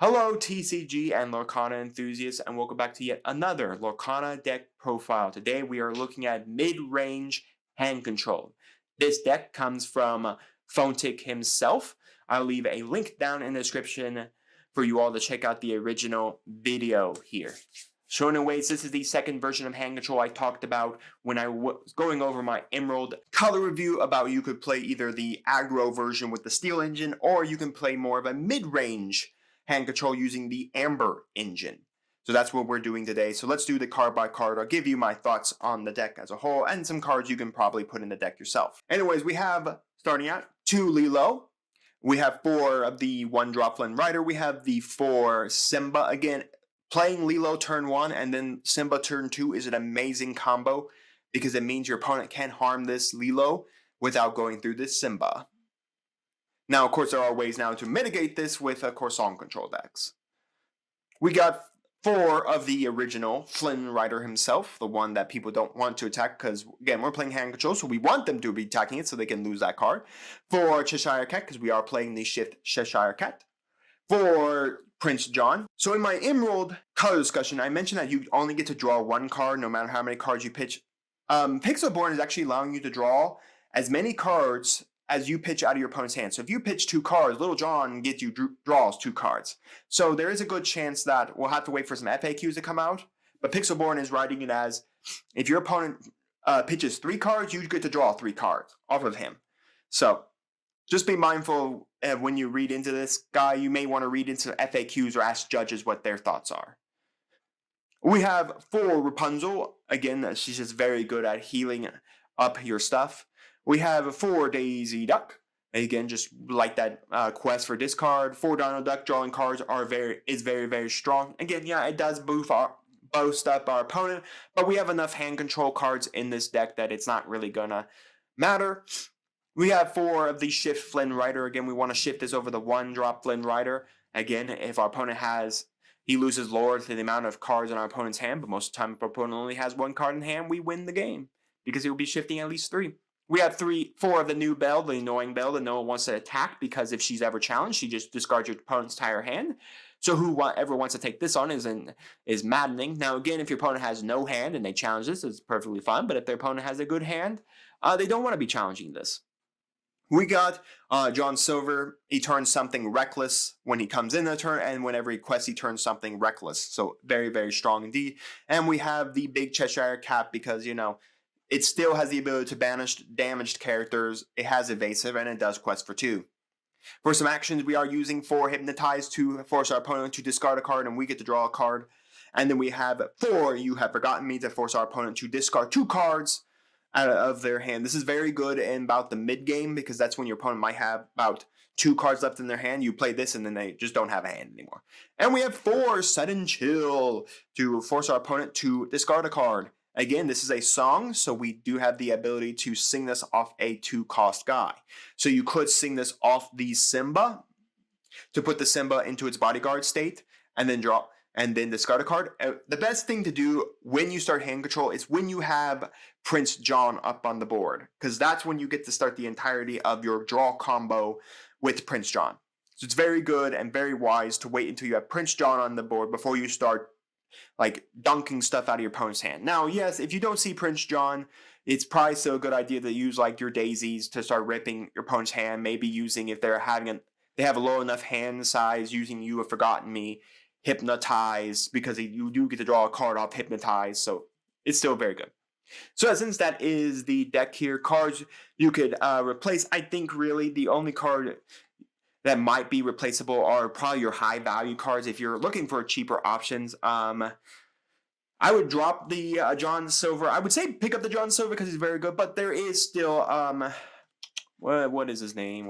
Hello TCG and Lorcana enthusiasts, and welcome back to yet another Lorcana deck profile. Today we are looking at Midrange Hand Control. This deck comes from 𝐒𝐄𝐋𝐀 himself. I'll leave a link down in the description for you all to check out the original video here. So anyways, this is the second version of Hand Control I talked about when I was going over my Emerald color review about you could play either the aggro version with the Steel engine, or you can play more of a mid-range hand control using the Amber engine. So that's what we're doing today. So let's do the card by card. I'll give you my thoughts on the deck as a whole and some cards you can probably put in the deck yourself. Anyways, we have, starting out, 2 Lilo. We have 4 of the 1-drop Flynn Rider. We have the 4 Simba. Again, playing Lilo turn 1 and then Simba turn 2 is an amazing combo because it means your opponent can't harm this Lilo without going through this Simba. Now, of course, there are ways now to mitigate this with, of course, song control decks. We got 4 of the original Flynn Rider himself, the one that people don't want to attack because, again, we're playing hand control, so we want them to be attacking it so they can lose that card. 4 Cheshire Cat, because we are playing the Shift Cheshire Cat. 4 Prince John. So in my Emerald color discussion, I mentioned that you only get to draw 1 card no matter how many cards you pitch. Pixelborn is actually allowing you to draw as many cards as you pitch out of your opponent's hand. So if you pitch 2 cards, Little John gets you draws 2 cards. So there is a good chance that we'll have to wait for some FAQs to come out. But Pixelborn is writing it as, if your opponent pitches 3 cards, you get to draw 3 cards off of him. So just be mindful when you read into this guy. You may want to read into FAQs or ask judges what their thoughts are. We have 4 Rapunzel. Again, she's just very good at healing up your stuff. We have 4 Daisy Duck. Again, just like that quest for discard. 4 Donald Duck drawing cards is very strong. Again, yeah, it does boost up our opponent, but we have enough hand control cards in this deck that it's not really gonna matter. We have 4 of the Shift Flynn Rider. Again, we want to shift this over the 1-drop Flynn Rider. Again, if our opponent he loses lore to the amount of cards in our opponent's hand, but most of the time if our opponent only has 1 card in hand, we win the game because he will be shifting at least 3. We have 4 of the new Belle, the annoying Belle that no one wants to attack because if she's ever challenged, she just discards your opponent's entire hand. So whoever wants to take this on is maddening. Now again, if your opponent has no hand and they challenge this, it's perfectly fine. But if their opponent has a good hand, they don't want to be challenging this. We got John Silver. He turns something reckless when he comes in the turn, and whenever he quests, he turns something reckless. So very strong indeed. And we have the big Cheshire Cat because, you know, it still has the ability to banish damaged characters. It has evasive, and it does quest for 2. For some actions, we are using 4 Hypnotize to force our opponent to discard a card, and we get to draw a card. And then we have 4 You Have Forgotten Me to force our opponent to discard 2 cards out of their hand. This is very good in about the mid game because that's when your opponent might have about 2 cards left in their hand. You play this and then they just don't have a hand anymore. And we have 4 Sudden Chill to force our opponent to discard a card. Again, this is a song, so we do have the ability to sing this off a 2-cost guy. So you could sing this off the Simba to put the Simba into its bodyguard state and then draw and then discard a card. The best thing to do when you start hand control is when you have Prince John up on the board, because that's when you get to start the entirety of your draw combo with Prince John. So it's very good and very wise to wait until you have Prince John on the board before you start like dunking stuff out of your opponent's hand. Now, yes, if you don't see Prince John, it's probably still a good idea to use like your daisies to start ripping your opponent's hand. Maybe using, if they have a low enough hand size, using You Have Forgotten Me, Hypnotize, because you do get to draw a card off Hypnotize, so it's still very good. So since that is the deck here, cards you could replace, I think really the only card that might be replaceable are probably your high value cards. If you're looking for cheaper options, I would drop the John Silver. I would say pick up the John Silver because he's very good, but there is still what is his name?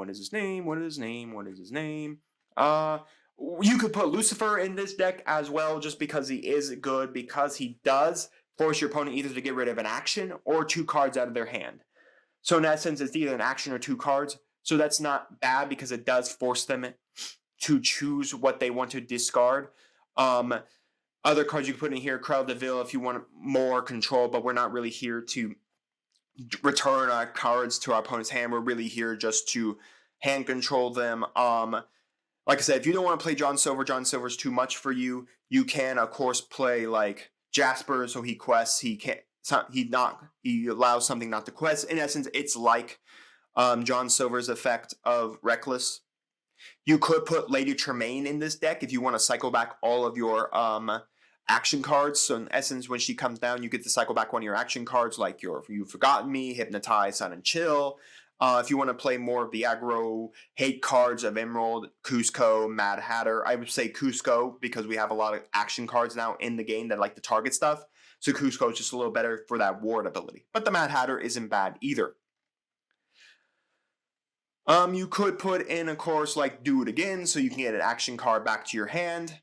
You could put Lucifer in this deck as well, just because he is good, because he does force your opponent either to get rid of an action or 2 cards out of their hand. So in that sense, it's either an action or 2 cards. So that's not bad because it does force them to choose what they want to discard. Other cards you can put in here, Cruella de Vil, if you want more control, but we're not really here to return our cards to our opponent's hand. We're really here just to hand control them. Like I said, if you don't want to play John Silver's too much for you. You can, of course, play like Jasper, so he quests. He allows something not to quest. In essence, it's like John Silver's effect of Reckless. You could put Lady Tremaine in this deck if you want to cycle back all of your action cards. So in essence, when she comes down, you get to cycle back one of your action cards, like You've Forgotten Me, Hypnotize, Sun and Chill. If you want to play more of the aggro hate cards of Emerald, Kuzco, Mad Hatter, I would say Kuzco because we have a lot of action cards now in the game that like to target stuff. So Kuzco is just a little better for that ward ability. But the Mad Hatter isn't bad either. You could put in, of course, like Do It Again, so you can get an action card back to your hand.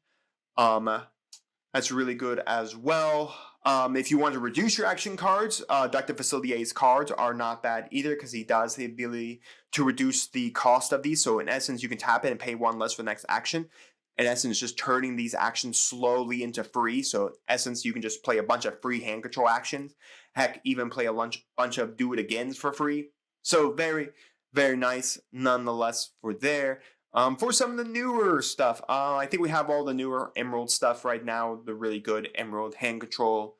That's really good as well. If you want to reduce your action cards, Dr. Facilitier's cards are not bad either because he does the ability to reduce the cost of these. So in essence, you can tap it and pay one less for the next action. In essence, just turning these actions slowly into free. So in essence, you can just play a bunch of free hand control actions. Heck, even play a bunch of Do It Agains for free. So very, very nice nonetheless for there. For some of the newer stuff, I think we have all the newer Emerald stuff right now, the really good Emerald hand control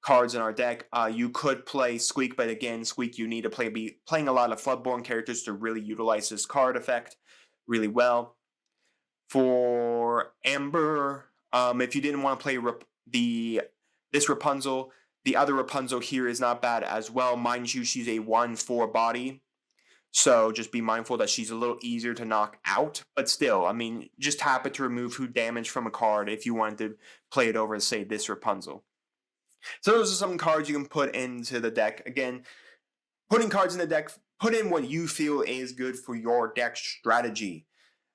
cards in our deck. You could play Squeak, but again, Squeak, you need to be playing a lot of Floodborn characters to really utilize this card effect really well. For Amber, if you didn't want to play this Rapunzel, the other Rapunzel here is not bad as well. Mind you, she's a 1/4 body. So just be mindful that she's a little easier to knock out, but still, I mean, just tap it to remove damage from a card if you wanted to play it over, say, this Rapunzel. So those are some cards you can put into the deck. Again, putting cards in the deck, put in what you feel is good for your deck strategy.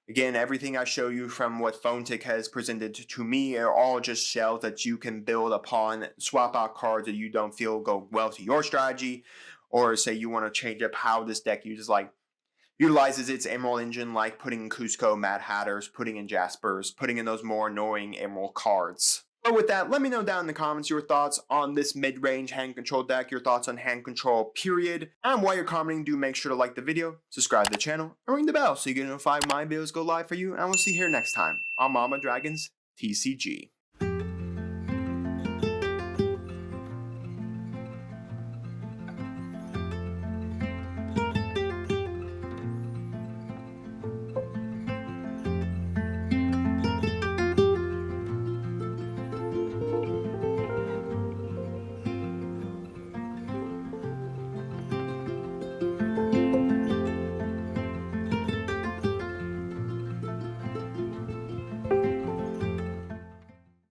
Again, everything I show you from what 𝐕𝐈𝐃 has presented to me are all just shells that you can build upon, swap out cards that you don't feel go well to your strategy, or say you want to change up how this deck utilizes its Emerald engine, like putting in Kuzco, Mad Hatters, putting in Jaspers, putting in those more annoying Emerald cards. But with that, let me know down in the comments your thoughts on this mid-range hand control deck, your thoughts on hand control, period. And while you're commenting, do make sure to like the video, subscribe to the channel, and ring the bell so you get notified when my videos go live for you. And we'll see you here next time on Mama Dragon's TCG.